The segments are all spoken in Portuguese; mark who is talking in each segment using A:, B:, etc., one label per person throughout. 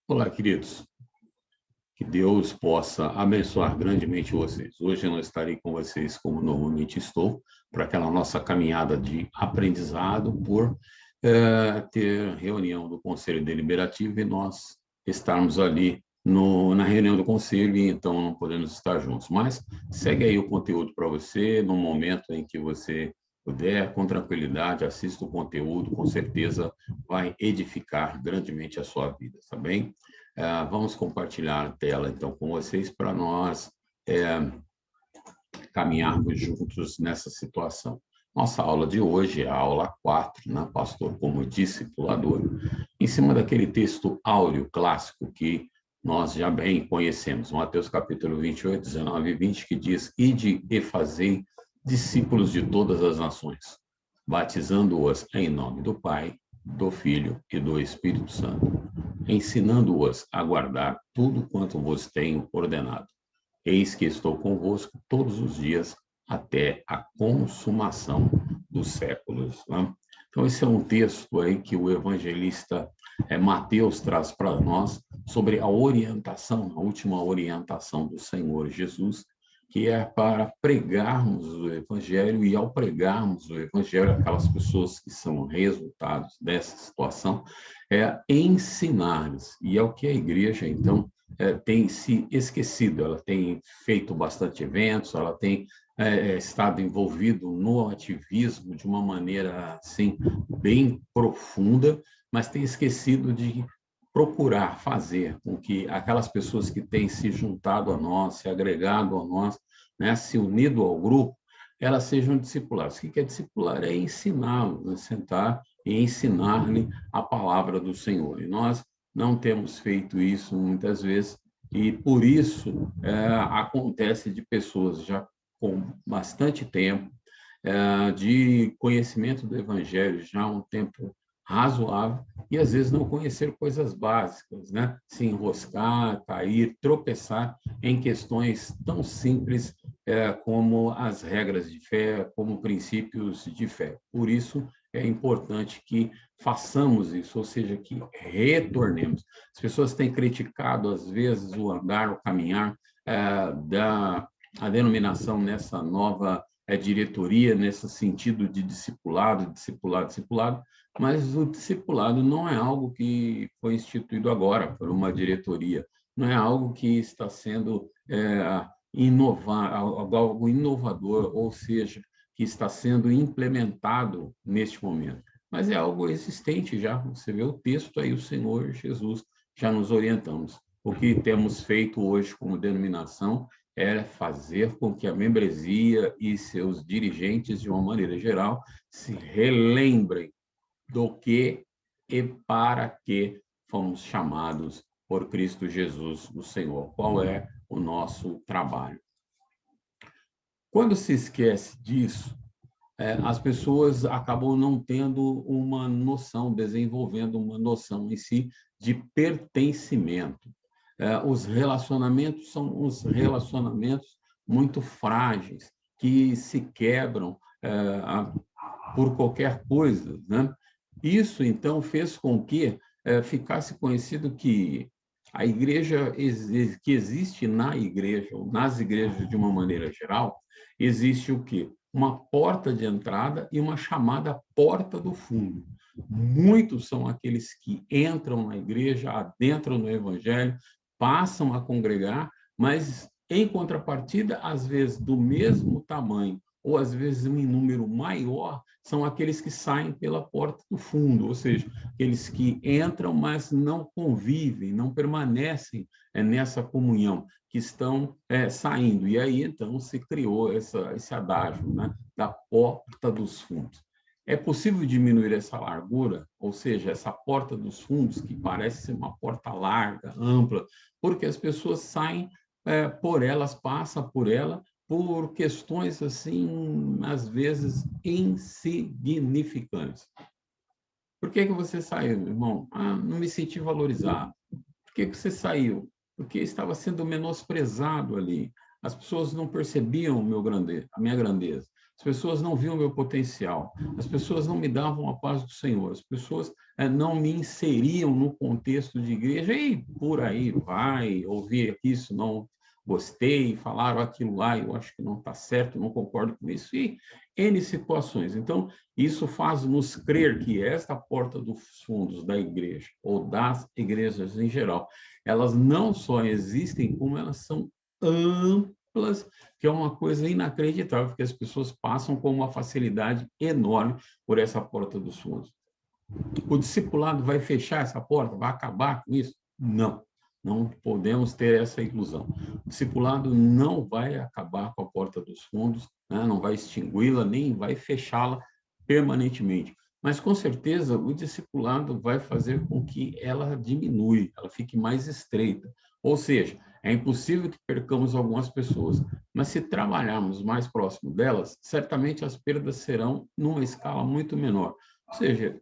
A: Olá, queridos. Que Deus possa abençoar grandemente vocês. Hoje eu não estarei com vocês como normalmente estou, para aquela nossa caminhada de aprendizado, por ter reunião do Conselho Deliberativo e nós estarmos ali na reunião do Conselho e então não podemos estar juntos. Mas segue aí o conteúdo para você, no momento em que você puder, com tranquilidade, assista o conteúdo, com certeza vai edificar grandemente a sua vida, tá bem? Vamos compartilhar a tela, então, com vocês para nós caminharmos juntos nessa situação. Nossa aula de hoje é a aula 4, né? Pastor como discipulador, em cima daquele texto áureo clássico que nós já bem conhecemos, Mateus capítulo 28, 19 e 20, que diz: Ide e fazei discípulos de todas as nações, batizando-os em nome do Pai, do Filho e do Espírito Santo, ensinando-os a guardar tudo quanto vos tenho ordenado. Eis que estou convosco todos os dias até a consumação dos séculos. Né? Então, esse é um texto aí que o evangelista Mateus traz para nós sobre a orientação, a última orientação do Senhor Jesus, que é para pregarmos o evangelho, e ao pregarmos o evangelho, aquelas pessoas que são resultados dessa situação, ensinar-lhes. E é o que a igreja, então, tem se esquecido. Ela tem feito bastante eventos, ela tem estado envolvido no ativismo de uma maneira assim bem profunda, mas tem esquecido de procurar fazer com que aquelas pessoas que têm se juntado a nós, se agregado a nós, né, se unido ao grupo, elas sejam discipuladas. O que é discipular? É ensiná-los, né, sentar e ensinar-lhe a palavra do Senhor. E nós não temos feito isso muitas vezes, e por isso acontece de pessoas já com bastante tempo, de conhecimento do Evangelho, já há um tempo razoável, e às vezes não conhecer coisas básicas, né? Se enroscar, cair, tropeçar em questões tão simples como as regras de fé, como princípios de fé. Por isso, é importante que façamos isso, ou seja, que retornemos. As pessoas têm criticado, às vezes, o andar, o caminhar da a denominação nessa nova diretoria, nesse sentido de discipulado, discipulado, discipulado, mas o discipulado não é algo que foi instituído agora por uma diretoria, não é algo que está sendo algo inovador, ou seja, que está sendo implementado neste momento, mas é algo existente já. Você vê o texto aí, o Senhor Jesus já nos orientamos. O que temos feito hoje como denominação é fazer com que a membresia e seus dirigentes, de uma maneira geral, se relembrem do que e para que fomos chamados por Cristo Jesus, o Senhor. Qual é o nosso trabalho? Quando se esquece disso, as pessoas acabam não tendo uma noção, desenvolvendo uma noção em si de pertencimento. Os relacionamentos são os relacionamentos muito frágeis, que se quebram por qualquer coisa, né? Isso, então, fez com que ficasse conhecido que a igreja, que existe na igreja, ou nas igrejas de uma maneira geral, existe o quê? Uma porta de entrada e uma chamada porta do fundo. Muitos são aqueles que entram na igreja, adentram no evangelho, passam a congregar, mas, em contrapartida, às vezes do mesmo tamanho, ou às vezes em número maior, são aqueles que saem pela porta do fundo, ou seja, aqueles que entram, mas não convivem, não permanecem nessa comunhão, que estão saindo. E aí, então, se criou esse adágio, né, da porta dos fundos. É possível diminuir essa largura, ou seja, essa porta dos fundos, que parece ser uma porta larga, ampla, porque as pessoas saem por elas, passam por ela, por questões, assim, às vezes, insignificantes. Por que você saiu, irmão? Não me senti valorizado. Por que você saiu? Porque estava sendo menosprezado ali. As pessoas não percebiam a minha grandeza. as pessoas não viam o meu potencial, as pessoas não me davam a paz do Senhor, as pessoas não me inseriam no contexto de igreja, e por aí vai, ouvir isso, não gostei, falaram aquilo lá, eu acho que não está certo, não concordo com isso, e N situações. Então, isso faz-nos crer que esta porta dos fundos da igreja, ou das igrejas em geral, elas não só existem, como elas são amplas, que é uma coisa inacreditável, porque as pessoas passam com uma facilidade enorme por essa porta dos fundos. O discipulado vai fechar essa porta? Vai acabar com isso? Não. Não podemos ter essa ilusão. O discipulado não vai acabar com a porta dos fundos, né? Não vai extingui-la, nem vai fechá-la permanentemente. Mas, com certeza, o discipulado vai fazer com que ela diminui, ela fique mais estreita. Ou seja, é impossível que percamos algumas pessoas, mas se trabalharmos mais próximo delas, certamente as perdas serão numa escala muito menor. Ou seja,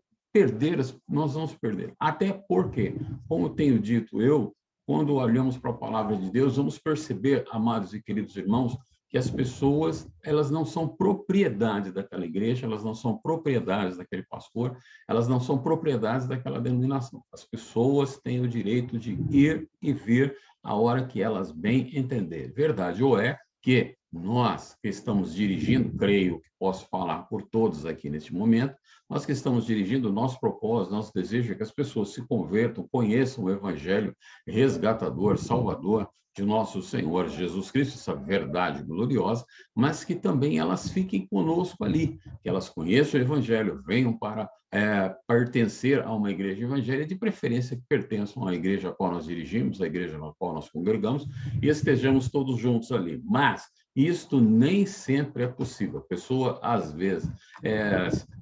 A: nós vamos perder. Até porque, como tenho dito eu, quando olhamos para a palavra de Deus, vamos perceber, amados e queridos irmãos, que as pessoas, elas não são propriedade daquela igreja, elas não são propriedades daquele pastor, elas não são propriedades daquela denominação. As pessoas têm o direito de ir e vir a hora que elas bem entenderem. Verdade ou é que nós que estamos dirigindo, creio que posso falar por todos aqui neste momento, nós que estamos dirigindo, o nosso propósito, nosso desejo é que as pessoas se convertam, conheçam o evangelho resgatador, salvador de nosso Senhor Jesus Cristo, essa verdade gloriosa, mas que também elas fiquem conosco ali, que elas conheçam o evangelho, venham para pertencer a uma igreja evangélica, de preferência que pertençam à igreja a qual nós dirigimos, à igreja na qual nós congregamos, e estejamos todos juntos ali. Mas isto nem sempre é possível. A pessoa, às vezes,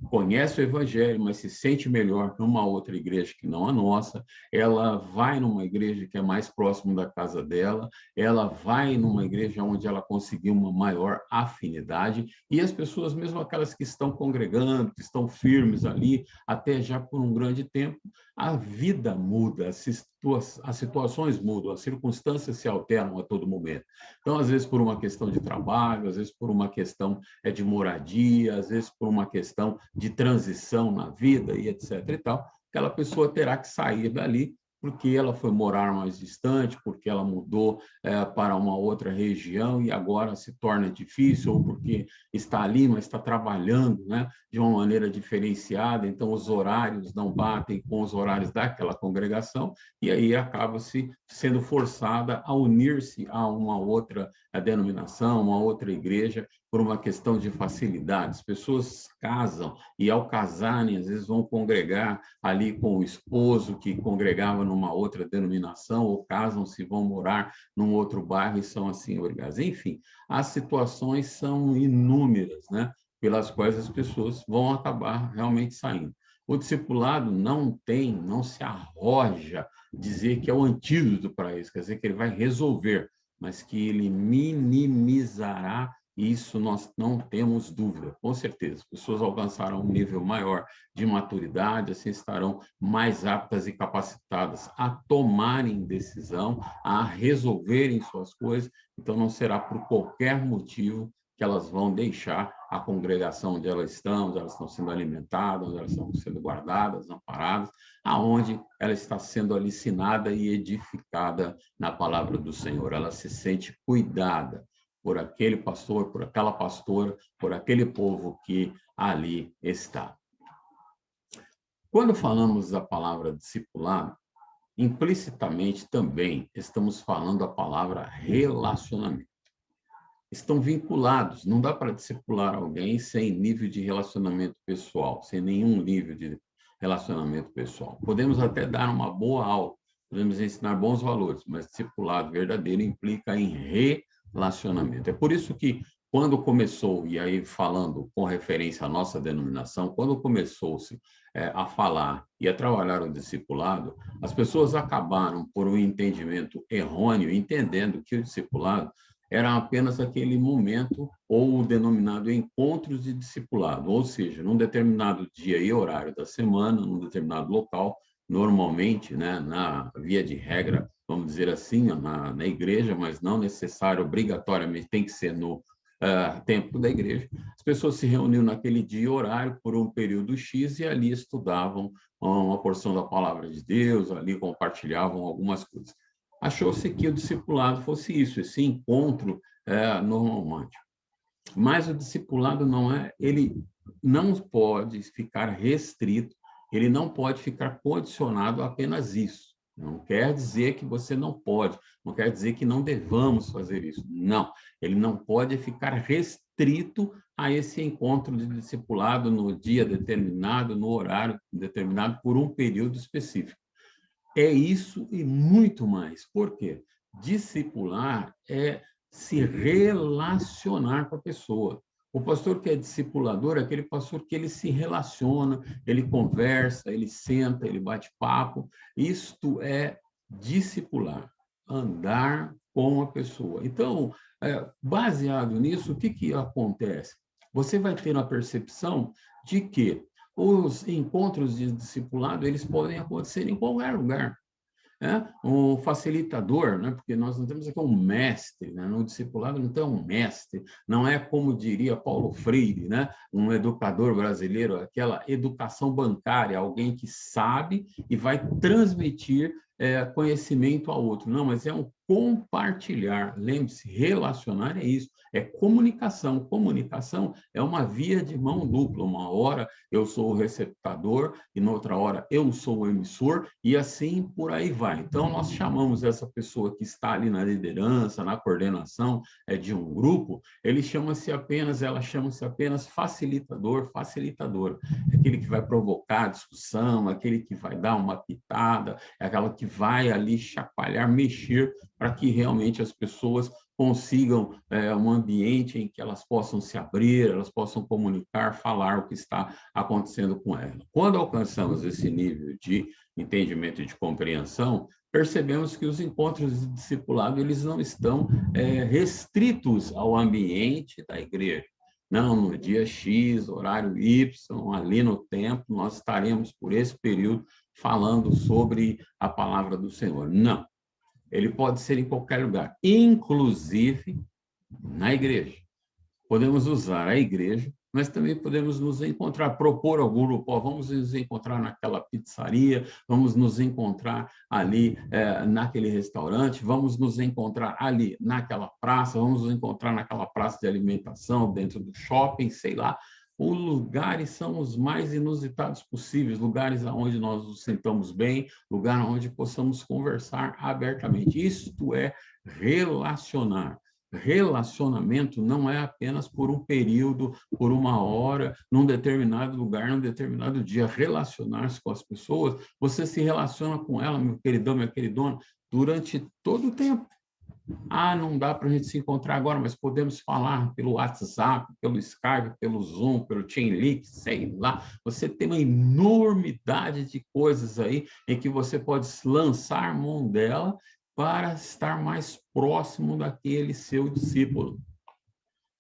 A: conhece o evangelho, mas se sente melhor numa outra igreja que não a nossa, ela vai numa igreja que é mais próximo da casa dela, ela vai numa igreja onde ela conseguiu uma maior afinidade, e as pessoas, mesmo aquelas que estão congregando, que estão firmes ali, até já por um grande tempo, a vida muda, as situações mudam, as circunstâncias se alteram a todo momento. Então, às vezes, por uma questão de trabalho, às vezes, por uma questão de moradia, às vezes, por uma questão de transição na vida e etc. e tal, aquela pessoa terá que sair dali porque ela foi morar mais distante, porque ela mudou para uma outra região e agora se torna difícil, ou porque está ali, mas está trabalhando, né, de uma maneira diferenciada, então os horários não batem com os horários daquela congregação, e aí acaba-se sendo forçada a unir-se a uma outra denominação, uma outra igreja, por uma questão de facilidade. As pessoas casam e, ao casarem, às vezes vão congregar ali com o esposo que congregava numa outra denominação, ou casam-se e vão morar num outro bairro e são assim obrigados. Enfim, as situações são inúmeras, né, pelas quais as pessoas vão acabar realmente saindo. O discipulado não se arroja dizer que é o antídoto para isso, quer dizer que ele vai resolver, mas que ele minimizará. Isso nós não temos dúvida, com certeza. As pessoas alcançarão um nível maior de maturidade, assim estarão mais aptas e capacitadas a tomarem decisão, a resolverem suas coisas. Então, não será por qualquer motivo que elas vão deixar a congregação onde elas estão sendo alimentadas, onde elas estão sendo guardadas, amparadas, aonde ela está sendo alicinada e edificada na palavra do Senhor. Ela se sente cuidada por aquele pastor, por aquela pastora, por aquele povo que ali está. Quando falamos da palavra discipulado, implicitamente também estamos falando a palavra relacionamento. Estão vinculados, não dá para discipular alguém sem nível de relacionamento pessoal, sem nenhum nível de relacionamento pessoal. Podemos até dar uma boa aula, podemos ensinar bons valores, mas discipulado verdadeiro implica em relacionamento. É por isso que, quando começou, e aí falando com referência à nossa denominação, quando começou-se a falar e a trabalhar o discipulado, as pessoas acabaram, por um entendimento errôneo, entendendo que o discipulado era apenas aquele momento ou o denominado encontros de discipulado, ou seja, num determinado dia e horário da semana, num determinado local, normalmente, né, na via de regra, vamos dizer assim, na igreja, mas não necessário, obrigatoriamente, tem que ser no templo da igreja. As pessoas se reuniam naquele dia e horário por um período X e ali estudavam uma porção da palavra de Deus, ali compartilhavam algumas coisas. Achou-se que o discipulado fosse isso, esse encontro normalmente. Mas o discipulado não é, ele não pode ficar restrito, ele não pode ficar condicionado a apenas isso. Não quer dizer que você não pode, não quer dizer que não devamos fazer isso. Não, ele não pode ficar restrito a esse encontro de discipulado no dia determinado, no horário determinado, por um período específico. É isso e muito mais. Por quê? Discipular é se relacionar com a pessoa. O pastor que é discipulador é aquele pastor que ele se relaciona, ele conversa, ele senta, ele bate papo. Isto é discipular, andar com a pessoa. Então, baseado nisso, o que acontece? Você vai ter a percepção de que os encontros de discipulado, eles podem acontecer em qualquer lugar. Um facilitador, né? Porque nós não temos aqui um mestre, né? No discipulado não tem um mestre, não é como diria Paulo Freire, né? Um educador brasileiro, aquela educação bancária, alguém que sabe e vai transmitir conhecimento ao outro. Não, mas é um compartilhar. Lembre-se, relacionar é isso, é comunicação. Comunicação é uma via de mão dupla. Uma hora eu sou o receptador e noutra hora eu sou o emissor e assim por aí vai. Então, nós chamamos essa pessoa que está ali na liderança, na coordenação de um grupo, ela chama-se apenas facilitador, facilitadora. É aquele que vai provocar discussão, aquele que vai dar uma pitada, é aquela que vai ali chacoalhar, mexer para que realmente as pessoas consigam um ambiente em que elas possam se abrir, elas possam comunicar, falar o que está acontecendo com ela. Quando alcançamos esse nível de entendimento e de compreensão, percebemos que os encontros de discipulado eles não estão restritos ao ambiente da igreja. Não, no dia X, horário Y, ali no templo, nós estaremos por esse período falando sobre a palavra do Senhor. Não. Ele pode ser em qualquer lugar, inclusive na igreja. Podemos usar a igreja, mas também podemos nos encontrar, propor algum grupo, vamos nos encontrar naquela pizzaria, vamos nos encontrar ali naquele restaurante, vamos nos encontrar ali naquela praça, vamos nos encontrar naquela praça de alimentação, dentro do shopping, sei lá. Os lugares são os mais inusitados possíveis, lugares onde nós nos sentamos bem, lugar onde possamos conversar abertamente. Isto é relacionar. Relacionamento não é apenas por um período, por uma hora, num determinado lugar, num determinado dia. Relacionar-se com as pessoas, você se relaciona com ela, meu queridão, minha queridona, durante todo o tempo. Não dá para a gente se encontrar agora, mas podemos falar pelo WhatsApp, pelo Skype, pelo Zoom, pelo Chainlink, sei lá. Você tem uma enormidade de coisas aí em que você pode lançar mão dela para estar mais próximo daquele seu discípulo,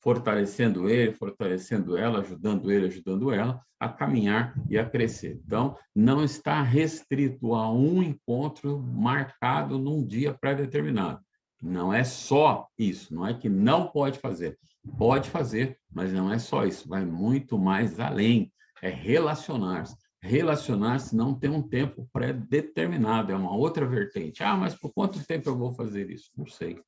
A: fortalecendo ela, ajudando ela a caminhar e a crescer. Então, não está restrito a um encontro marcado num dia pré-determinado. Não é só isso, não é que não pode fazer. Pode fazer, mas não é só isso, vai muito mais além. É relacionar-se. Relacionar-se não tem um tempo pré-determinado, é uma outra vertente. Mas por quanto tempo eu vou fazer isso? Não sei.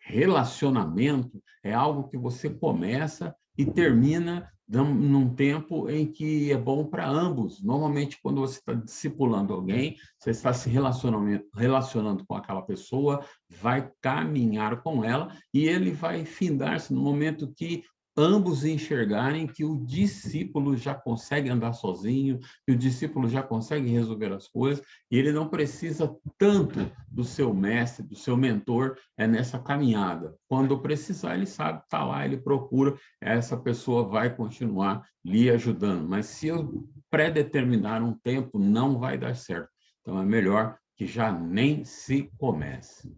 A: Relacionamento é algo que você começa e termina num tempo em que é bom para ambos. Normalmente, quando você está discipulando alguém, você está se relacionando com aquela pessoa, vai caminhar com ela e ele vai findar-se no momento que ambos enxergarem que o discípulo já consegue andar sozinho, que o discípulo já consegue resolver as coisas, e ele não precisa tanto do seu mestre, do seu mentor, nessa caminhada. Quando precisar, ele sabe, está lá, ele procura, essa pessoa vai continuar lhe ajudando. Mas se eu pré-determinar um tempo, não vai dar certo. Então, é melhor que já nem se comece.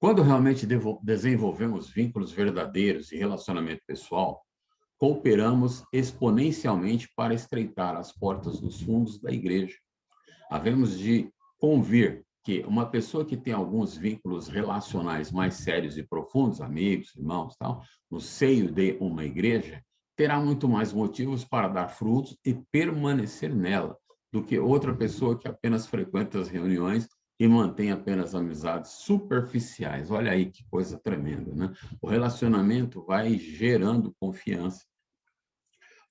A: Quando realmente desenvolvemos vínculos verdadeiros e relacionamento pessoal, cooperamos exponencialmente para estreitar as portas dos fundos da igreja. Havemos de convir que uma pessoa que tem alguns vínculos relacionais mais sérios e profundos, amigos, irmãos, tal, no seio de uma igreja, terá muito mais motivos para dar frutos e permanecer nela do que outra pessoa que apenas frequenta as reuniões e mantém apenas amizades superficiais. Olha aí que coisa tremenda, né? O relacionamento vai gerando confiança,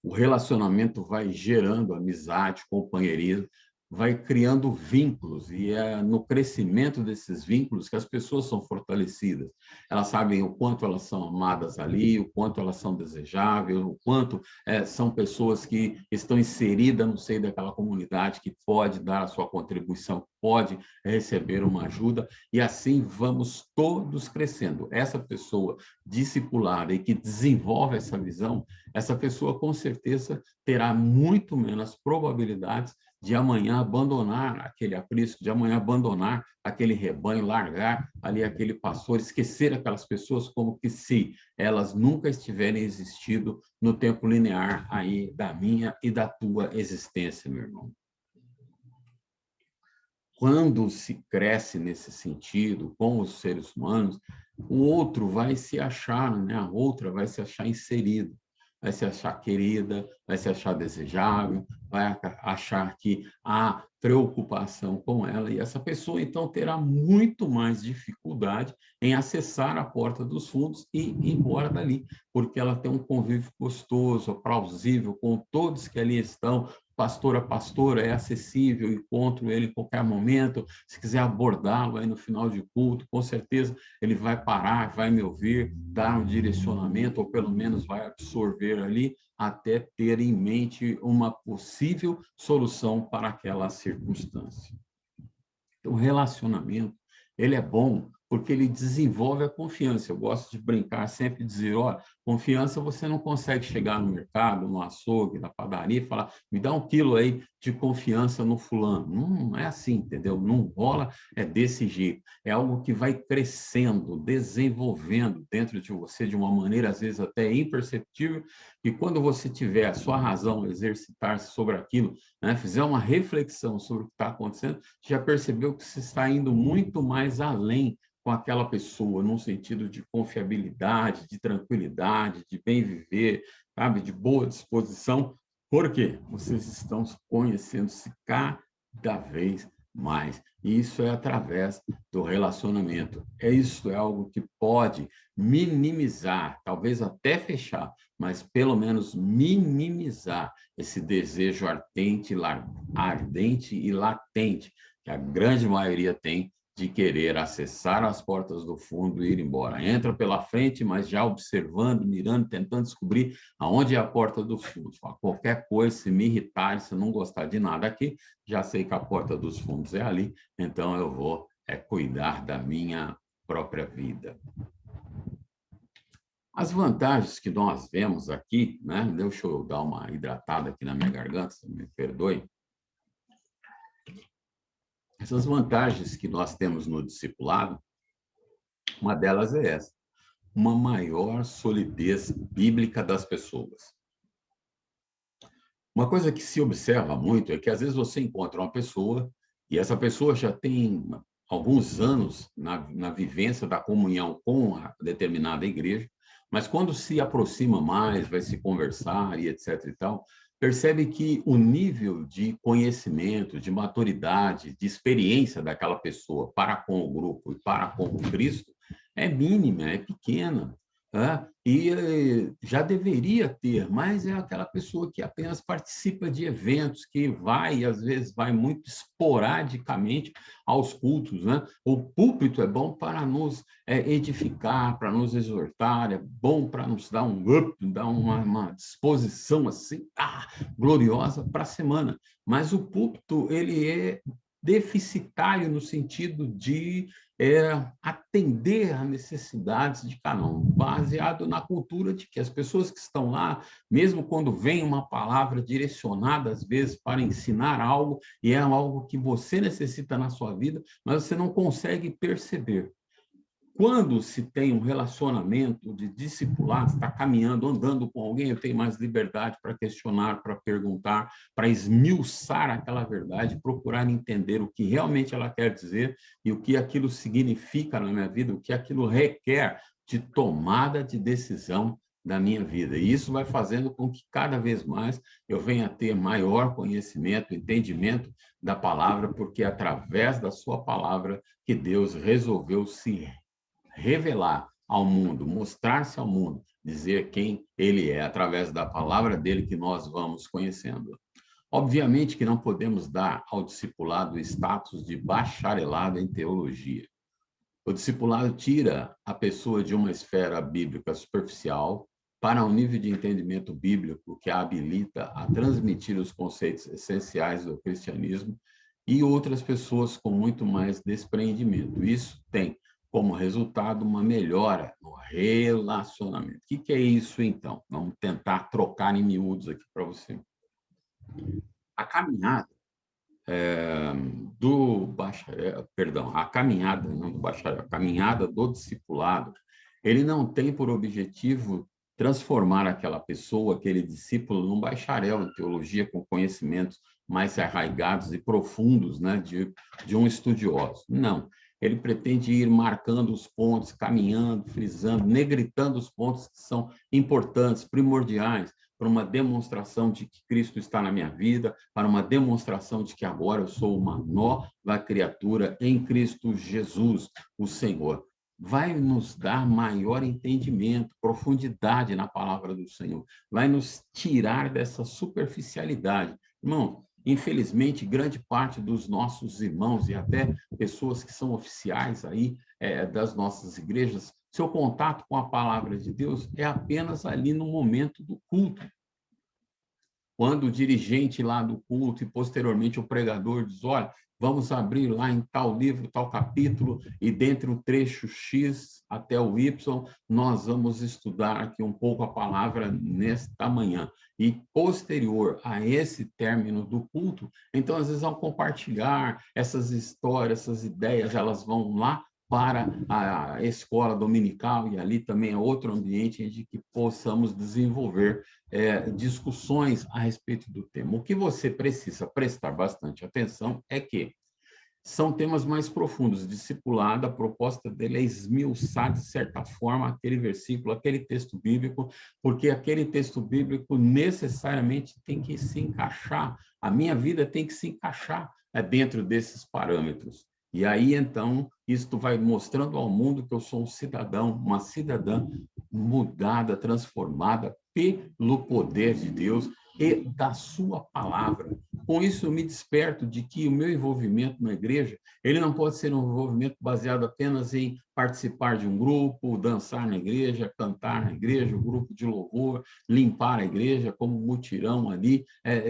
A: o relacionamento vai gerando amizade, companheirismo, vai criando vínculos, e é no crescimento desses vínculos que as pessoas são fortalecidas. Elas sabem o quanto elas são amadas ali, o quanto elas são desejáveis, o quanto são pessoas que estão inseridas no seio daquela comunidade, que pode dar a sua contribuição, pode receber uma ajuda, e assim vamos todos crescendo. Essa pessoa discipulada e que desenvolve essa visão, essa pessoa com certeza terá muito menos probabilidades de amanhã abandonar aquele aprisco, de amanhã abandonar aquele rebanho, largar ali aquele pastor, esquecer aquelas pessoas como que se elas nunca estiverem existido no tempo linear aí da minha e da tua existência, meu irmão. Quando se cresce nesse sentido com os seres humanos, o outro vai se achar, né? A outra vai se achar inserido, vai se achar querida, vai se achar desejável, vai achar que há preocupação com ela, e essa pessoa, então, terá muito mais dificuldade em acessar a porta dos fundos e ir embora dali, porque ela tem um convívio gostoso, plausível com todos que ali estão. Pastor a pastora, é acessível, encontro ele em qualquer momento, se quiser abordá-lo aí no final de culto, com certeza ele vai parar, vai me ouvir, dar um direcionamento, ou pelo menos vai absorver ali, até ter em mente uma possível solução para aquela circunstância. Então, o relacionamento, ele é bom porque ele desenvolve a confiança. Eu gosto de brincar, sempre dizer, ó, confiança você não consegue chegar no mercado, no açougue, na padaria e falar, me dá 1 quilo aí de confiança no fulano. Não é assim, entendeu? Não rola, é desse jeito. É algo que vai crescendo, desenvolvendo dentro de você de uma maneira, às vezes, até imperceptível, e quando você tiver a sua razão, exercitar-se sobre aquilo, né, fizer uma reflexão sobre o que está acontecendo, já percebeu que você está indo muito mais além com aquela pessoa, num sentido de confiabilidade, de tranquilidade, de bem viver, sabe, de boa disposição. Por quê? Vocês estão conhecendo-se cada vez mais. E isso é através do relacionamento. Isso é algo que pode minimizar, talvez até fechar, mas pelo menos minimizar esse desejo ardente e latente que a grande maioria tem de querer acessar as portas do fundo e ir embora. Entra pela frente, mas já observando, mirando, tentando descobrir aonde é a porta do fundo. Fala, qualquer coisa, se me irritar, se não gostar de nada aqui, já sei que a porta dos fundos é ali, então eu vou cuidar da minha própria vida. As vantagens que nós vemos aqui, né? Deixa eu dar uma hidratada aqui na minha garganta, me perdoe. Essas vantagens que nós temos no discipulado, uma delas é essa, uma maior solidez bíblica das pessoas. Uma coisa que se observa muito é que, às vezes, você encontra uma pessoa e essa pessoa já tem alguns anos na vivência da comunhão com a determinada igreja, mas quando se aproxima mais, vai se conversar e etc. e tal, percebe que o nível de conhecimento, de maturidade, de experiência daquela pessoa para com o grupo e para com o Cristo é mínima, é pequena. E já deveria ter, mas é aquela pessoa que apenas participa de eventos, que vai, às vezes, vai muito esporadicamente aos cultos, né? O púlpito é bom para nos edificar, para nos exortar, é bom para nos dar um up, dar uma disposição assim, gloriosa para a semana. Mas o púlpito, ele é deficitário no sentido de atender às necessidades de cada um, baseado na cultura de que as pessoas que estão lá, mesmo quando vem uma palavra direcionada, às vezes, para ensinar algo, e é algo que você necessita na sua vida, mas você não consegue perceber. Quando se tem um relacionamento de discipulado, está caminhando, andando com alguém, eu tenho mais liberdade para questionar, para perguntar, para esmiuçar aquela verdade, procurar entender o que realmente ela quer dizer e o que aquilo significa na minha vida, o que aquilo requer de tomada de decisão da minha vida. E isso vai fazendo com que cada vez mais eu venha a ter maior conhecimento, entendimento da palavra, porque é através da sua palavra que Deus resolveu se revelar ao mundo, mostrar-se ao mundo, dizer quem ele é, através da palavra dele que nós vamos conhecendo. Obviamente que não podemos dar ao discipulado o status de bacharelado em teologia. O discipulado tira a pessoa de uma esfera bíblica superficial para um nível de entendimento bíblico que a habilita a transmitir os conceitos essenciais do cristianismo e outras pessoas com muito mais despreendimento. Isso tem como resultado uma melhora no relacionamento. O que é isso, então? Vamos tentar trocar em miúdos aqui para você. A caminhada do bacharel, perdão, a caminhada, não do bacharel, a caminhada do discipulado, ele não tem por objetivo transformar aquela pessoa, aquele discípulo, num bacharel em teologia com conhecimentos mais arraigados e profundos, né, de um estudioso. Não. Ele pretende ir marcando os pontos, caminhando, frisando, negritando os pontos que são importantes, primordiais, para uma demonstração de que Cristo está na minha vida, para uma demonstração de que agora eu sou uma nova criatura em Cristo Jesus, o Senhor. Vai nos dar maior entendimento, profundidade na palavra do Senhor. Vai nos tirar dessa superficialidade. Irmão, infelizmente, grande parte dos nossos irmãos e até pessoas que são oficiais aí das nossas igrejas, seu contato com a palavra de Deus é apenas ali no momento do culto. Quando o dirigente lá do culto e posteriormente o pregador diz, olha, vamos abrir lá em tal livro, tal capítulo, e dentre o trecho X até o Y, nós vamos estudar aqui um pouco a palavra nesta manhã. E posterior a esse término do culto, então, às vezes, ao compartilhar essas histórias, essas ideias, elas vão lá para a escola dominical, e ali também é outro ambiente de que possamos desenvolver discussões a respeito do tema. O que você precisa prestar bastante atenção é que são temas mais profundos. Discipulado, a proposta dele é esmiuçar, de certa forma, aquele versículo, aquele texto bíblico, porque aquele texto bíblico necessariamente tem que se encaixar, a minha vida tem que se encaixar dentro desses parâmetros. E aí, então, isto vai mostrando ao mundo que eu sou um cidadão, uma cidadã mudada, transformada pelo poder de Deus e da sua palavra. Com isso, eu me desperto de que o meu envolvimento na igreja, ele não pode ser um envolvimento baseado apenas em participar de um grupo, dançar na igreja, cantar na igreja, um grupo de louvor, limpar a igreja como mutirão ali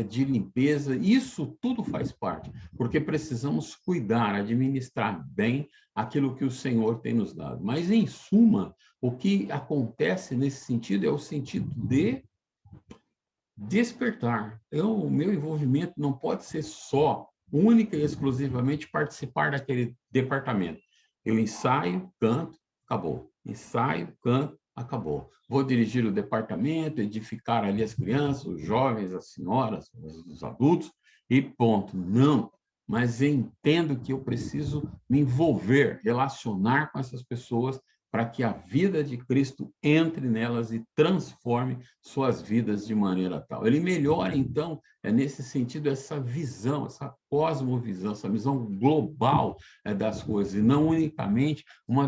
A: de limpeza. Isso tudo faz parte, porque precisamos cuidar, administrar bem aquilo que o Senhor tem nos dado. Mas, em suma, o que acontece nesse sentido é o sentido de despertar. O meu envolvimento não pode ser só, única e exclusivamente participar daquele departamento. Eu ensaio, canto, acabou. Ensaio, canto, acabou. Vou dirigir o departamento, edificar ali as crianças, os jovens, as senhoras, os adultos, e ponto. Não. Mas eu entendo que eu preciso me envolver, relacionar com essas pessoas para que a vida de Cristo entre nelas e transforme suas vidas de maneira tal. Ele melhora, então, nesse sentido, essa visão, essa cosmovisão, essa visão global das coisas, e não unicamente uma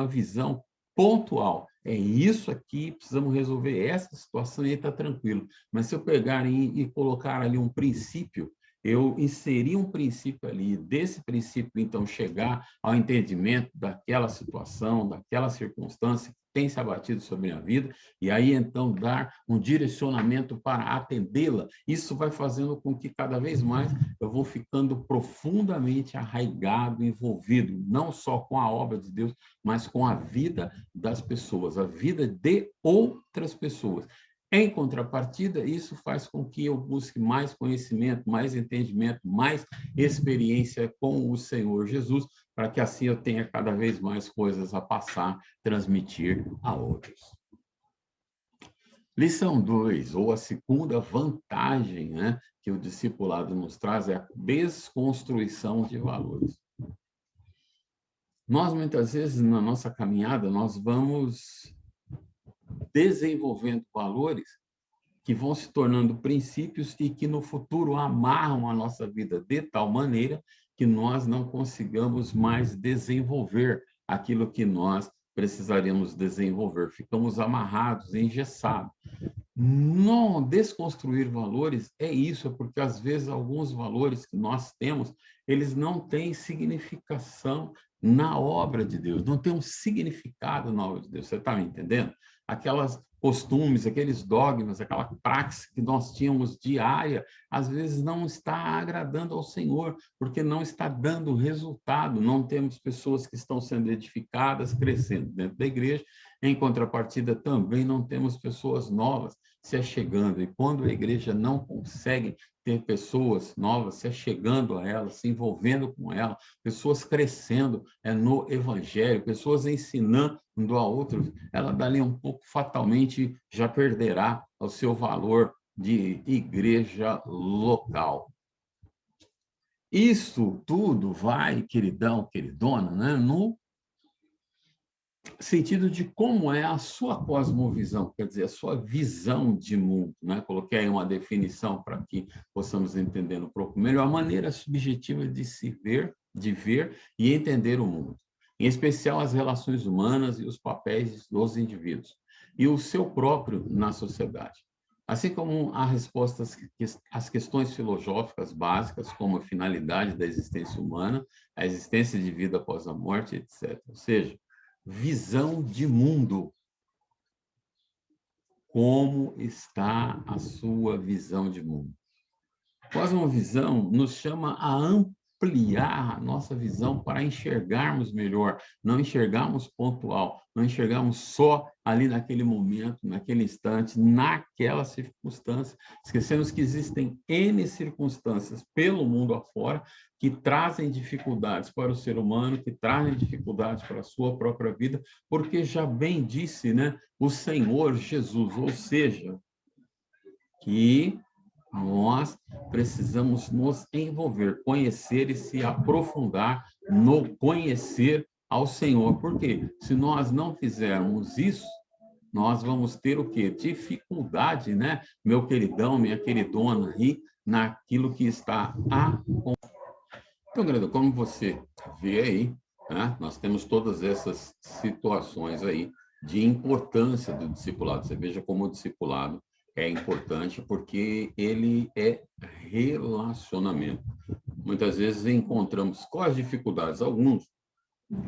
A: visão pontual. É isso aqui, precisamos resolver essa situação e está tranquilo. Mas se eu pegar e colocar ali um princípio, eu inseri um princípio ali, desse princípio, então, chegar ao entendimento daquela situação, daquela circunstância que tem se abatido sobre a minha vida, e aí, então, dar um direcionamento para atendê-la. Isso vai fazendo com que, cada vez mais, eu vou ficando profundamente arraigado, envolvido, não só com a obra de Deus, mas com a vida das pessoas, a vida de outras pessoas. Em contrapartida, isso faz com que eu busque mais conhecimento, mais entendimento, mais experiência com o Senhor Jesus, para que assim eu tenha cada vez mais coisas a passar, transmitir a outros. Lição 2, ou a segunda vantagem, né, que o discipulado nos traz é a desconstrução de valores. Nós, muitas vezes, na nossa caminhada, nós vamos desenvolvendo valores que vão se tornando princípios e que no futuro amarram a nossa vida de tal maneira que nós não consigamos mais desenvolver aquilo que nós precisaríamos desenvolver. Ficamos amarrados, engessados. Não desconstruir valores é isso, é porque às vezes alguns valores que nós temos, eles não têm significação na obra de Deus, não tem um significado na obra de Deus. Você está me entendendo? Aquelas costumes, aqueles dogmas, aquela praxe que nós tínhamos diária, às vezes não está agradando ao Senhor, porque não está dando resultado. Não temos pessoas que estão sendo edificadas, crescendo dentro da igreja. Em contrapartida, também não temos pessoas novas se achegando. E quando a igreja não consegue ter pessoas novas se achegando a ela, se envolvendo com ela, pessoas crescendo no evangelho, pessoas ensinando a outros, ela dali um pouco fatalmente já perderá o seu valor de igreja local. Isso tudo vai, queridão, queridona, né, no sentido de como é a sua cosmovisão, quer dizer, a sua visão de mundo, né? Coloquei aí uma definição para que possamos entender um pouco melhor, a maneira subjetiva de se ver, de ver e entender o mundo, em especial as relações humanas e os papéis dos indivíduos, e o seu próprio na sociedade. Assim como há respostas às questões filosóficas básicas, como a finalidade da existência humana, a existência de vida após a morte, etc. Ou seja, visão de mundo. Como está a sua visão de mundo? Cosmovisão nos chama a ampliar a nossa visão para enxergarmos melhor, não enxergarmos pontual, não enxergarmos só ali naquele momento, naquele instante, naquela circunstância. Esquecemos que existem N circunstâncias pelo mundo afora que trazem dificuldades para o ser humano, que trazem dificuldades para a sua própria vida, porque já bem disse, né, o Senhor Jesus, ou seja, que nós precisamos nos envolver, conhecer e se aprofundar no conhecer ao Senhor. Por quê? Se nós não fizermos isso, nós vamos ter o quê? Dificuldade, né, meu queridão, minha queridona, e naquilo que está a... Então, querido, como você vê aí, né, nós temos todas essas situações aí de importância do discipulado. Você veja como o discipulado é importante porque ele é relacionamento. Muitas vezes encontramos quais dificuldades? Alguns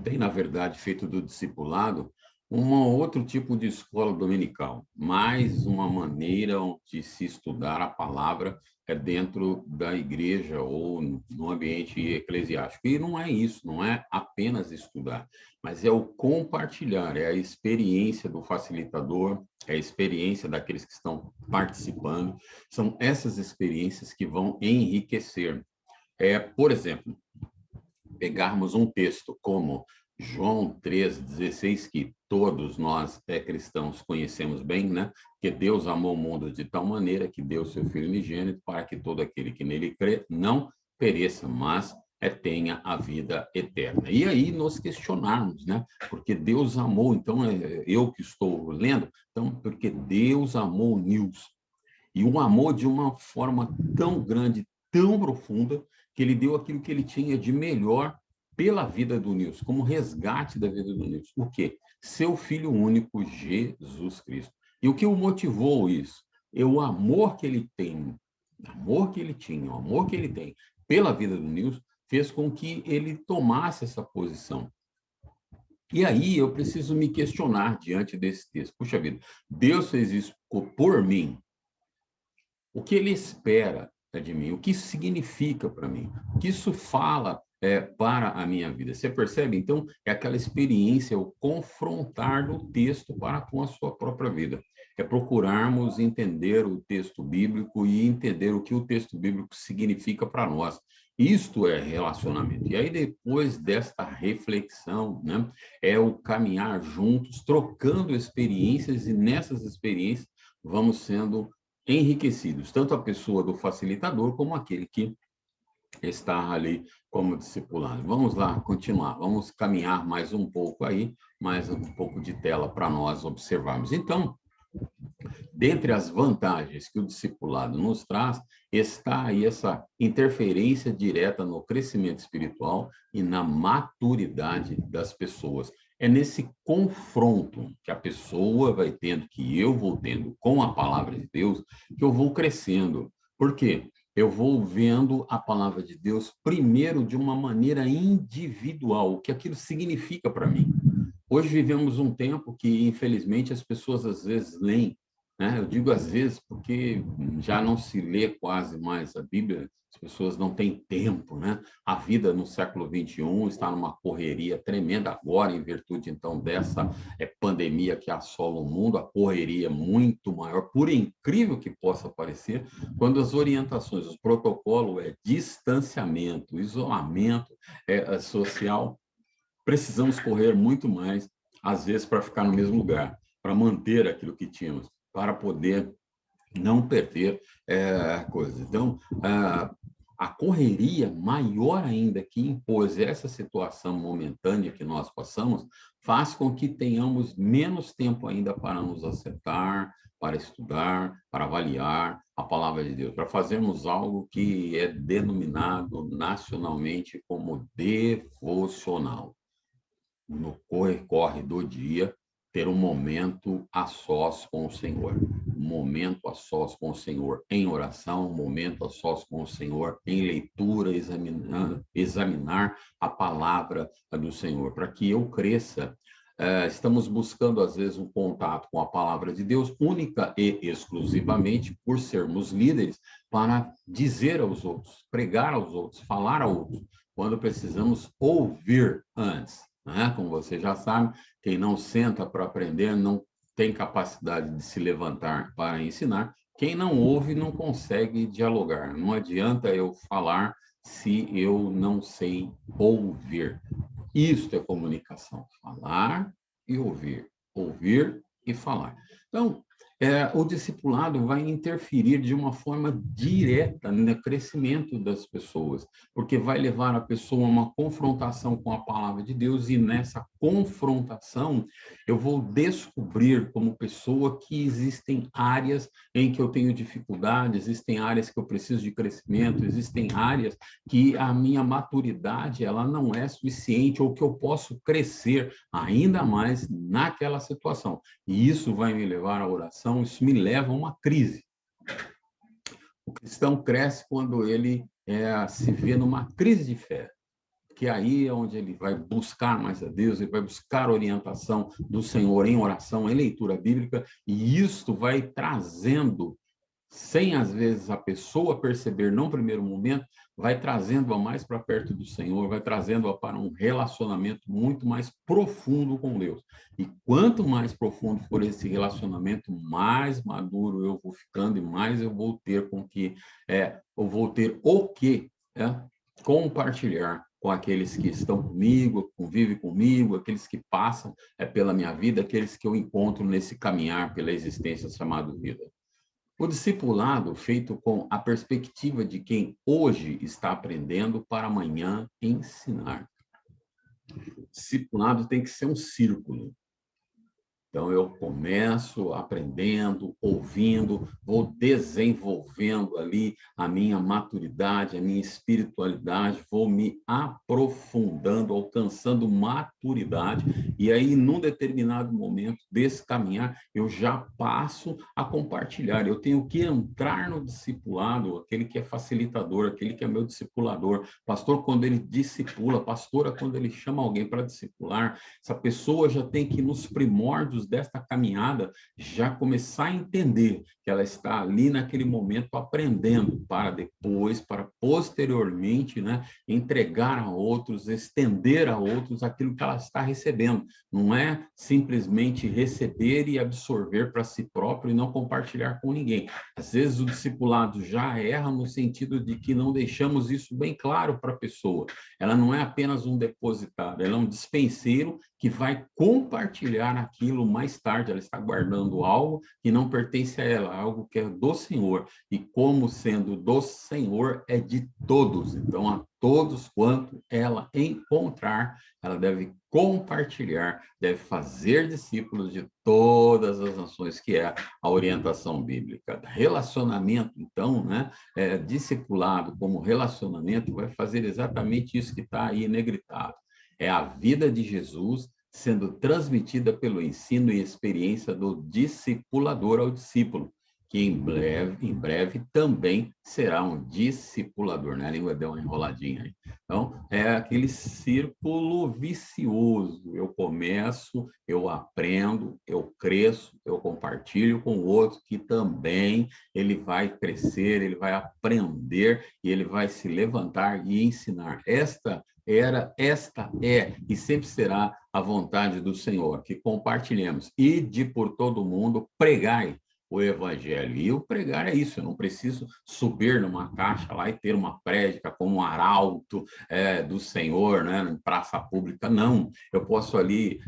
A: têm, na verdade, feito do discipulado um outro tipo de escola dominical, mais uma maneira de se estudar a palavra dentro da igreja ou no ambiente eclesiástico. E não é isso, não é apenas estudar, mas é o compartilhar, é a experiência do facilitador, é a experiência daqueles que estão participando. São essas experiências que vão enriquecer. Por exemplo, pegarmos um texto como João 3,16, que todos nós cristãos conhecemos bem, né? Que Deus amou o mundo de tal maneira que deu seu Filho unigênito para que todo aquele que nele crê não pereça, mas tenha a vida eterna. E aí nós questionarmos, né? Porque Deus amou, então eu que estou lendo, então porque Deus amou o Nilson. E o amor de uma forma tão grande, tão profunda, que ele deu aquilo que ele tinha de melhor pela vida do Nilson, como resgate da vida do Nilson. O quê? Seu filho único, Jesus Cristo. E o que o motivou isso? É o amor que ele tem, o amor que ele tinha, o amor que ele tem pela vida do Nilson, fez com que ele tomasse essa posição. E aí eu preciso me questionar diante desse texto. Puxa vida, Deus fez isso por mim. O que ele espera de mim? O que isso significa para mim? O que isso fala para a minha vida? Você percebe? Então, é aquela experiência, o confrontar do texto para com a sua própria vida. É procurarmos entender o texto bíblico e entender o que o texto bíblico significa para nós. Isto é relacionamento. E aí, depois desta reflexão, né, é o caminhar juntos, trocando experiências, e nessas experiências vamos sendo enriquecidos, tanto a pessoa do facilitador como aquele que está ali como discipulado. Vamos lá, continuar. Vamos caminhar mais um pouco aí, mais um pouco de tela para nós observarmos. Então, dentre as vantagens que o discipulado nos traz, está aí essa interferência direta no crescimento espiritual e na maturidade das pessoas. É nesse confronto que a pessoa vai tendo, que eu vou tendo com a palavra de Deus, que eu vou crescendo. Por quê? Eu vou vendo a palavra de Deus primeiro de uma maneira individual, o que aquilo significa para mim. Hoje vivemos um tempo que, infelizmente, as pessoas às vezes leem, né? Eu digo às vezes porque já não se lê quase mais a Bíblia, as pessoas não têm tempo, né? A vida no século XXI está numa correria tremenda agora, em virtude, então, dessa pandemia que assola o mundo, a correria é muito maior, por incrível que possa parecer, quando as orientações, o protocolo é distanciamento, isolamento social, precisamos correr muito mais, às vezes, para ficar no mesmo lugar, para manter aquilo que tínhamos, para poder não perder coisas. Então, a correria maior ainda que impôs essa situação momentânea que nós passamos, faz com que tenhamos menos tempo ainda para nos acertar, para estudar, para avaliar a palavra de Deus, para fazermos algo que é denominado nacionalmente como devocional. No corre-corre do dia, ter um momento a sós com o Senhor, um momento a sós com o Senhor em oração, um momento a sós com o Senhor em leitura, examinar a palavra do Senhor, para que eu cresça. Estamos buscando, às vezes, um contato com a palavra de Deus, única e exclusivamente por sermos líderes, para dizer aos outros, pregar aos outros, falar a outros, quando precisamos ouvir antes. Né? Como você já sabe, quem não senta para aprender não tem capacidade de se levantar para ensinar. Quem não ouve não consegue dialogar. Não adianta eu falar se eu não sei ouvir. Isto é comunicação. Falar e ouvir. Ouvir e falar. Então, o discipulado vai interferir de uma forma direta no crescimento das pessoas, porque vai levar a pessoa a uma confrontação com a palavra de Deus, e nessa confrontação eu vou descobrir como pessoa que existem áreas em que eu tenho dificuldade, existem áreas que eu preciso de crescimento, existem áreas que a minha maturidade ela não é suficiente, ou que eu posso crescer ainda mais naquela situação. E isso vai me levar à oração, isso me leva a uma crise. O cristão cresce quando ele se vê numa crise de fé, que aí é onde ele vai buscar mais a Deus, ele vai buscar a orientação do Senhor em oração, em leitura bíblica, e isto vai trazendo, sem às vezes a pessoa perceber num primeiro momento, vai trazendo-a mais para perto do Senhor, vai trazendo-a para um relacionamento muito mais profundo com Deus. E quanto mais profundo for esse relacionamento, mais maduro eu vou ficando, e mais eu vou ter eu vou ter o que compartilhar com aqueles que estão comigo, convivem comigo, aqueles que passam pela minha vida, aqueles que eu encontro nesse caminhar pela existência chamada vida. O discipulado feito com a perspectiva de quem hoje está aprendendo para amanhã ensinar. O discipulado tem que ser um círculo. Então, eu começo aprendendo, ouvindo, vou desenvolvendo ali a minha maturidade, a minha espiritualidade, vou me aprofundando, alcançando maturidade, e aí, num determinado momento desse caminhar, eu já passo a compartilhar. Eu tenho que entrar no discipulado, aquele que é facilitador, aquele que é meu discipulador. Pastor, quando ele discipula, pastora, quando ele chama alguém para discipular, essa pessoa já tem que, nos primórdios menos desta caminhada, já começar a entender que ela está ali naquele momento aprendendo para depois, para posteriormente, né, entregar a outros, estender a outros aquilo que ela está recebendo. Não é simplesmente receber e absorver para si próprio e não compartilhar com ninguém. Às vezes o discipulado já erra no sentido de que não deixamos isso bem claro para a pessoa. Ela não é apenas um depositário, ela é um dispenseiro que vai compartilhar aquilo mais tarde. Ela está guardando algo que não pertence a ela, algo que é do Senhor. E como sendo do Senhor, é de todos. Então, a todos quanto ela encontrar, ela deve compartilhar, deve fazer discípulos de todas as nações, que é a orientação bíblica. Relacionamento, então, né, discipulado como relacionamento, vai fazer exatamente isso que está aí negritado. É a vida de Jesus sendo transmitida pelo ensino e experiência do discipulador ao discípulo, que em breve também será um discipulador, né? A língua deu uma enroladinha aí. Então, é aquele círculo vicioso. Eu começo, eu aprendo, eu cresço, eu compartilho com o outro, que também ele vai crescer, ele vai aprender e ele vai se levantar e ensinar. Esta é e sempre será a vontade do Senhor, que compartilhemos. Ide por todo mundo, pregai o evangelho. E o pregar é isso, eu não preciso subir numa caixa lá e ter uma prédica como um arauto do Senhor, né, em praça pública, não. Eu posso ali,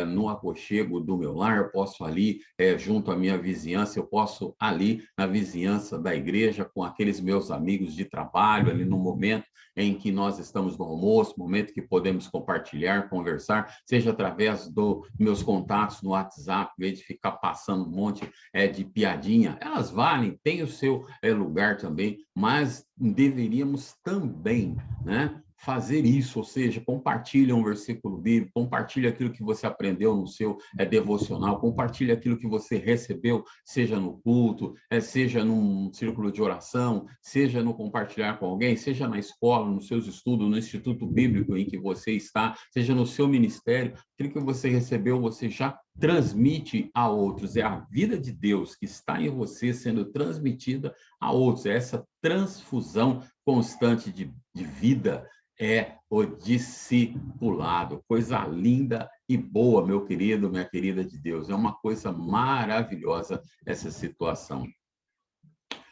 A: no aconchego do meu lar, eu posso ali, junto à minha vizinhança, eu posso ali na vizinhança da igreja, com aqueles meus amigos de trabalho, ali no momento em que nós estamos no almoço, momento que podemos compartilhar, conversar, seja através dos meus contatos no WhatsApp, em vez de ficar passando um monte de piadinha, elas valem, tem o seu lugar também, mas deveríamos também, né, fazer isso, ou seja, compartilha um versículo bíblico, compartilha aquilo que você aprendeu no seu devocional, compartilha aquilo que você recebeu, seja no culto, seja num círculo de oração, seja no compartilhar com alguém, seja na escola, nos seus estudos, no instituto bíblico em que você está, seja no seu ministério, aquilo que você recebeu, você já transmite a outros. É a vida de Deus que está em você sendo transmitida a outros. É essa transfusão constante de vida, é o discipulado. Coisa linda e boa, meu querido, minha querida de Deus. É uma coisa maravilhosa essa situação.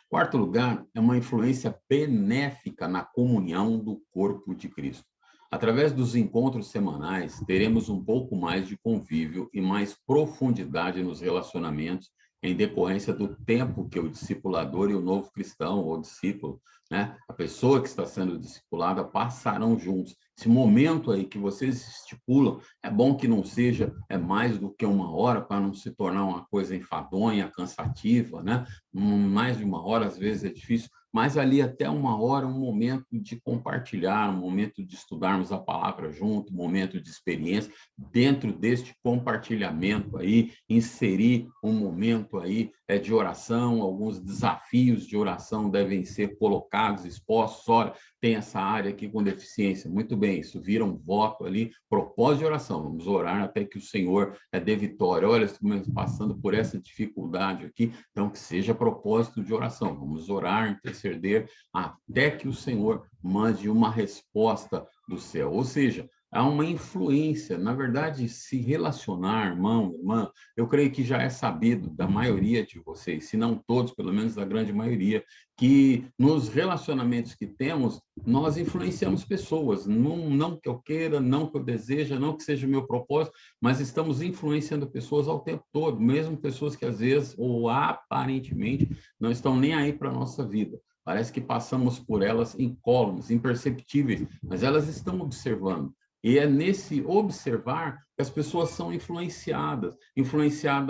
A: Quarto lugar, é uma influência benéfica na comunhão do corpo de Cristo. Através dos encontros semanais, teremos um pouco mais de convívio e mais profundidade nos relacionamentos, em decorrência do tempo que o discipulador e o novo cristão, ou discípulo, né, a pessoa que está sendo discipulada, passarão juntos. Esse momento aí que vocês estipulam, é bom que não seja mais do que uma hora, para não se tornar uma coisa enfadonha, cansativa, né? Mais de uma hora, às vezes, é difícil, mas ali até uma hora, um momento de compartilhar, um momento de estudarmos a palavra junto, um momento de experiência. Dentro deste compartilhamento aí, inserir um momento aí de oração, alguns desafios de oração devem ser colocados, expostos. Olha, tem essa área aqui com deficiência, muito bem, isso vira um voto ali, propósito de oração, vamos orar até que o Senhor dê vitória. Olha, estamos passando por essa dificuldade aqui, então que seja propósito de oração, vamos orar, interceder, até que o Senhor mande uma resposta do céu. Ou seja, há uma influência. Na verdade, se relacionar, irmão, irmã, eu creio que já é sabido da maioria de vocês, se não todos, pelo menos da grande maioria, que nos relacionamentos que temos, nós influenciamos pessoas. Não que eu queira, não que eu deseja, não que seja o meu propósito, mas estamos influenciando pessoas ao tempo todo, mesmo pessoas que às vezes, ou aparentemente, não estão nem aí para a nossa vida. Parece que passamos por elas incólumes, imperceptíveis, mas elas estão observando. E é nesse observar que as pessoas são influenciadas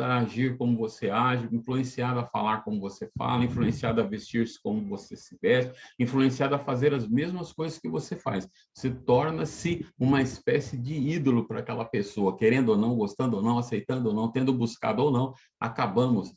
A: a agir como você age, influenciada a falar como você fala, influenciada a vestir-se como você se veste, influenciada a fazer as mesmas coisas que você faz. Você torna-se uma espécie de ídolo para aquela pessoa, querendo ou não, gostando ou não, aceitando ou não, tendo buscado ou não, acabamos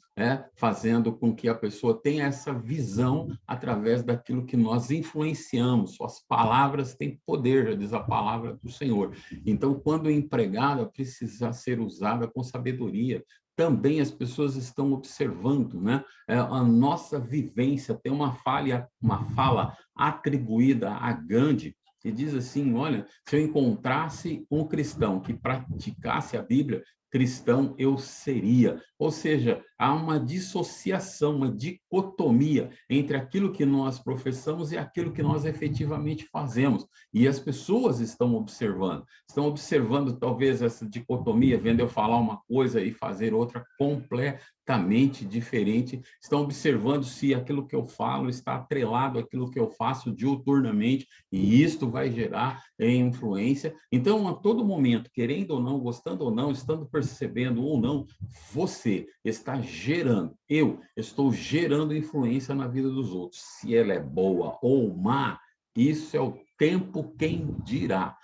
A: fazendo com que a pessoa tenha essa visão através daquilo que nós influenciamos. Suas palavras têm poder, já diz a palavra do Senhor. Então, quando empregada usada, precisa ser usada com sabedoria. Também as pessoas estão observando, né? A nossa vivência. Tem uma fala atribuída a Gandhi, que diz assim: olha, se eu encontrasse um cristão que praticasse a Bíblia, cristão eu seria. Ou seja, há uma dissociação, uma dicotomia entre aquilo que nós professamos e aquilo que nós efetivamente fazemos. E as pessoas estão observando talvez essa dicotomia, vendo eu falar uma coisa e fazer outra completamente diferente, estão observando se aquilo que eu falo está atrelado àquilo que eu faço diuturnamente, e isto vai gerar influência. Então, a todo momento, querendo ou não, gostando ou não, estando percebendo ou não, você está gerando, eu estou gerando influência na vida dos outros. Se ela é boa ou má, isso é o tempo quem dirá.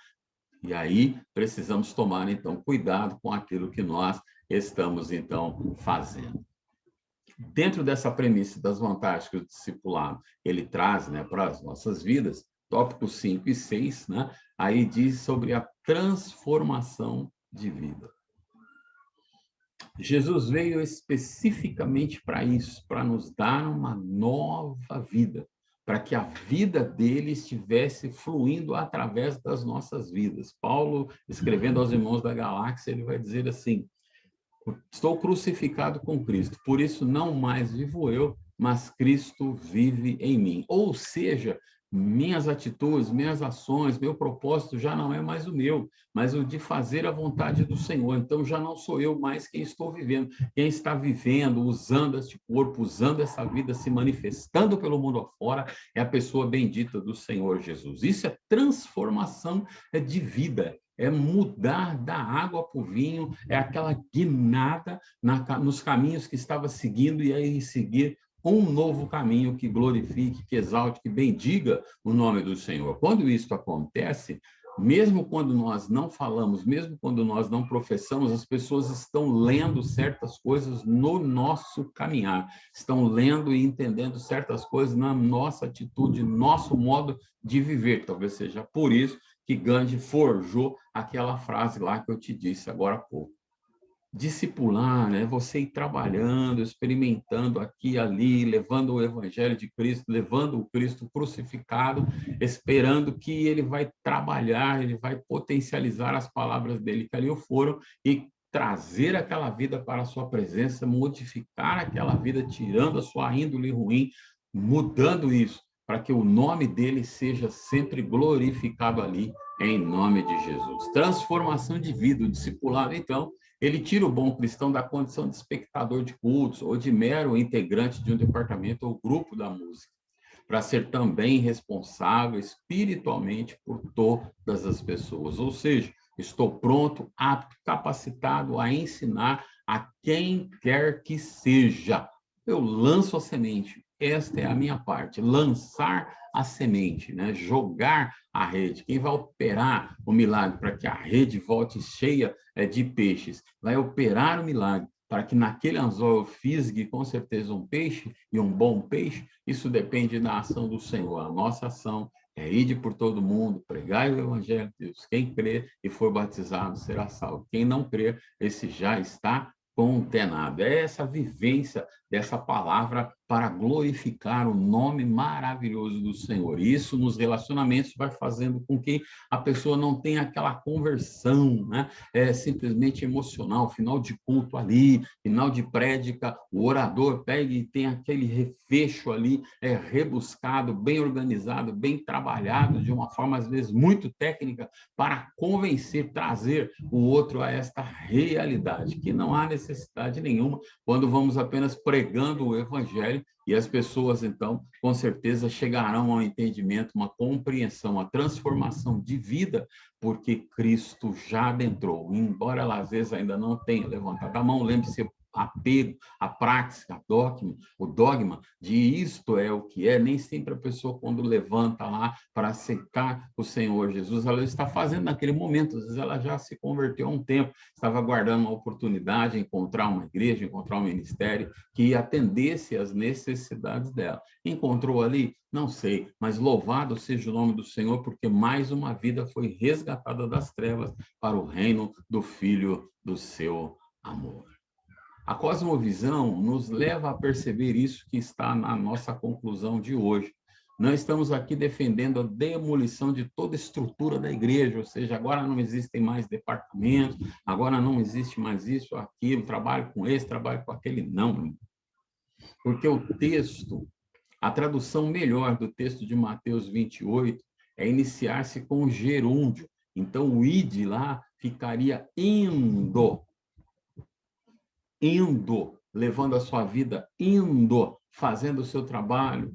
A: E aí precisamos tomar, então, cuidado com aquilo que nós estamos, então, fazendo. Dentro dessa premissa das vantagens que o discipulado ele traz, né, para as nossas vidas, tópicos 5 e 6, né, aí diz sobre a transformação de vida. Jesus veio especificamente para isso, para nos dar uma nova vida, para que a vida dele estivesse fluindo através das nossas vidas. Paulo, escrevendo aos irmãos da galáxia, ele vai dizer assim: estou crucificado com Cristo, por isso não mais vivo eu, mas Cristo vive em mim. Ou seja, minhas atitudes, minhas ações, meu propósito já não é mais o meu, mas o de fazer a vontade do Senhor. Então já não sou eu mais quem estou vivendo. Quem está vivendo, usando este corpo, usando essa vida, se manifestando pelo mundo afora, é a pessoa bendita do Senhor Jesus. Isso é transformação de vida. É mudar da água para o vinho, é aquela guinada nos caminhos que estava seguindo e aí seguir um novo caminho que glorifique, que exalte, que bendiga o nome do Senhor. Quando isso acontece, mesmo quando nós não falamos, mesmo quando nós não professamos, as pessoas estão lendo certas coisas no nosso caminhar, estão lendo e entendendo certas coisas na nossa atitude, nosso modo de viver. Talvez seja por isso que Gandhi forjou aquela frase lá que eu te disse agora há pouco. Discipular, né? Você ir trabalhando, experimentando aqui e ali, levando o Evangelho de Cristo, levando o Cristo crucificado, esperando que ele vai trabalhar, ele vai potencializar as palavras dele que ali foram e trazer aquela vida para a sua presença, modificar aquela vida, tirando a sua índole ruim, mudando isso, para que o nome dele seja sempre glorificado ali, em nome de Jesus. Transformação de vida, o discipulado, então, ele tira o bom cristão da condição de espectador de cultos ou de mero integrante de um departamento ou grupo da música, para ser também responsável espiritualmente por todas as pessoas. Ou seja, estou pronto, apto, capacitado a ensinar a quem quer que seja. Eu lanço a semente. Esta é a minha parte, lançar a semente, né? Jogar a rede. Quem vai operar o milagre para que a rede volte cheia de peixes, vai operar o milagre para que naquele anzol eu fisgue com certeza um peixe e um bom peixe. Isso depende da ação do Senhor. A nossa ação é ir por todo mundo, pregar o evangelho de Deus. Quem crer e for batizado será salvo. Quem não crer, esse já está condenado. É essa vivência dessa palavra para glorificar o nome maravilhoso do Senhor. Isso nos relacionamentos vai fazendo com que a pessoa não tenha aquela conversão, né? É simplesmente emocional, final de culto ali, final de prédica, o orador pega e tem aquele refecho ali, rebuscado, bem organizado, bem trabalhado, de uma forma às vezes muito técnica, para convencer, trazer o outro a esta realidade, que não há necessidade nenhuma quando vamos apenas pregando o evangelho, e as pessoas, então, com certeza chegarão ao entendimento, uma compreensão, uma transformação de vida, porque Cristo já adentrou. Embora ela, às vezes, ainda não tenha levantado a mão, lembre-se, apego à prática, o dogma de isto é o que é. Nem sempre a pessoa, quando levanta lá para aceitar o Senhor Jesus, ela está fazendo naquele momento. Às vezes ela já se converteu há um tempo, estava aguardando uma oportunidade, encontrar uma igreja, encontrar um ministério que atendesse às necessidades dela. Encontrou ali? Não sei, mas louvado seja o nome do Senhor, porque mais uma vida foi resgatada das trevas para o reino do Filho do seu amor. A cosmovisão nos leva a perceber isso que está na nossa conclusão de hoje. Nós estamos aqui defendendo a demolição de toda estrutura da igreja, ou seja, agora não existem mais departamentos, agora não existe mais isso, aquilo, trabalho com esse, trabalho com aquele. Não, porque o texto, a tradução melhor do texto de Mateus 28 é iniciar-se com o gerúndio. Então, o id lá ficaria indo, levando a sua vida, fazendo o seu trabalho,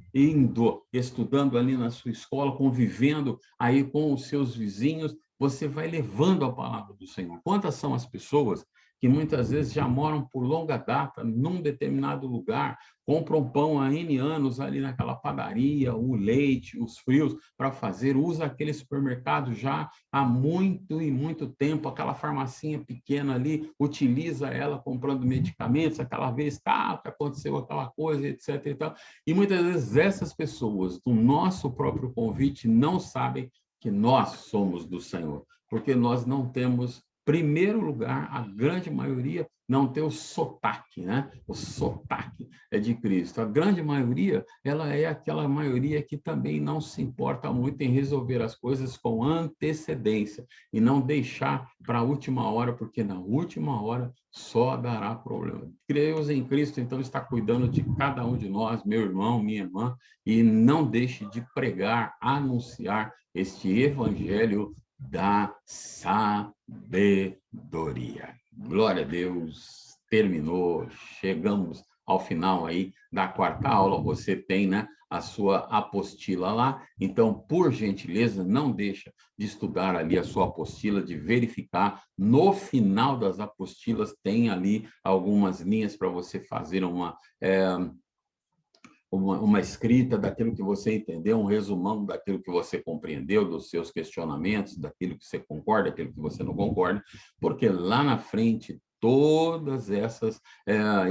A: estudando ali na sua escola, convivendo aí com os seus vizinhos, você vai levando a palavra do Senhor. Quantas são as pessoas que muitas vezes já moram por longa data num determinado lugar, compram pão há N anos ali naquela padaria, o leite, os frios para fazer, usa aquele supermercado já há muito e muito tempo, aquela farmacinha pequena ali, utiliza ela comprando medicamentos, aquela vez, que aconteceu aquela coisa, etc. E tal. E muitas vezes essas pessoas, do nosso próprio convite, não sabem que nós somos do Senhor, porque nós não temos, primeiro lugar, a grande maioria não tem o sotaque, né? O sotaque é de Cristo. A grande maioria, ela é aquela maioria que também não se importa muito em resolver as coisas com antecedência e não deixar para a última hora, porque na última hora só dará problema. Deus em Cristo, então, está cuidando de cada um de nós, meu irmão, minha irmã, e não deixe de pregar, anunciar este evangelho da sabedoria. Glória a Deus, terminou, chegamos ao final aí da quarta aula, você tem, né, a sua apostila lá, então, por gentileza, não deixa de estudar ali a sua apostila, de verificar, no final das apostilas tem ali algumas linhas para você fazer uma escrita daquilo que você entendeu, um resumão daquilo que você compreendeu, dos seus questionamentos, daquilo que você concorda, daquilo que você não concorda, porque lá na frente, todas essas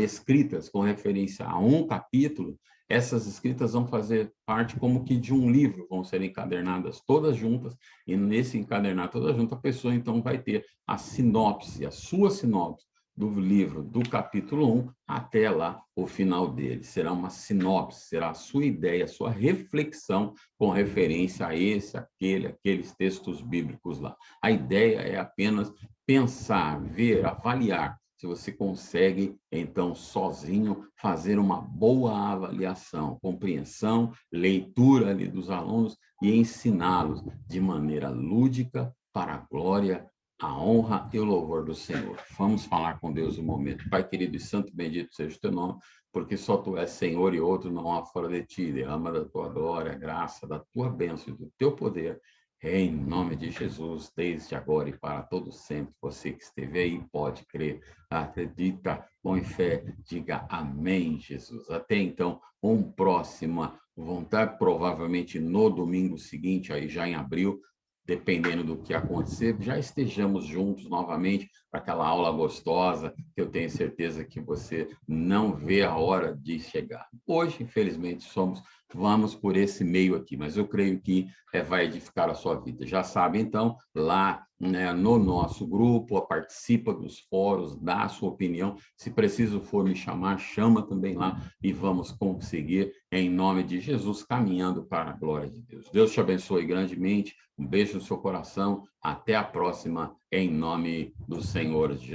A: escritas com referência a um capítulo, essas escritas vão fazer parte como que de um livro, vão ser encadernadas todas juntas, e nesse encadernar todas juntas, a pessoa então vai ter a sinopse, a sua sinopse, do livro, do capítulo 1 até lá o final dele. Será uma sinopse, será a sua ideia, a sua reflexão com referência a aqueles textos bíblicos lá. A ideia é apenas pensar, ver, avaliar, se você consegue, então, sozinho, fazer uma boa avaliação, compreensão, leitura ali dos alunos e ensiná-los de maneira lúdica para a glória, a honra e o louvor do Senhor. Vamos falar com Deus um momento. Pai querido e santo, bendito seja o teu nome, porque só tu és Senhor e outro não há fora de ti. Derrama da tua glória, graça, da tua bênção e do teu poder, em nome de Jesus, desde agora e para todo sempre. Você que esteve aí pode crer, acredita, põe fé, diga amém, Jesus. Até então, próxima vontade, provavelmente no domingo seguinte, aí já em abril, dependendo do que acontecer, já estejamos juntos novamente para aquela aula gostosa, que eu tenho certeza que você não vê a hora de chegar. Hoje, infelizmente, vamos por esse meio aqui, mas eu creio que vai edificar a sua vida. Já sabe, então, lá, né, no nosso grupo, participa dos fóruns, dá a sua opinião. Se preciso for me chamar, chama também lá e vamos conseguir, em nome de Jesus, caminhando para a glória de Deus. Deus te abençoe grandemente. Um beijo no seu coração. Até a próxima, em nome do Senhor Jesus.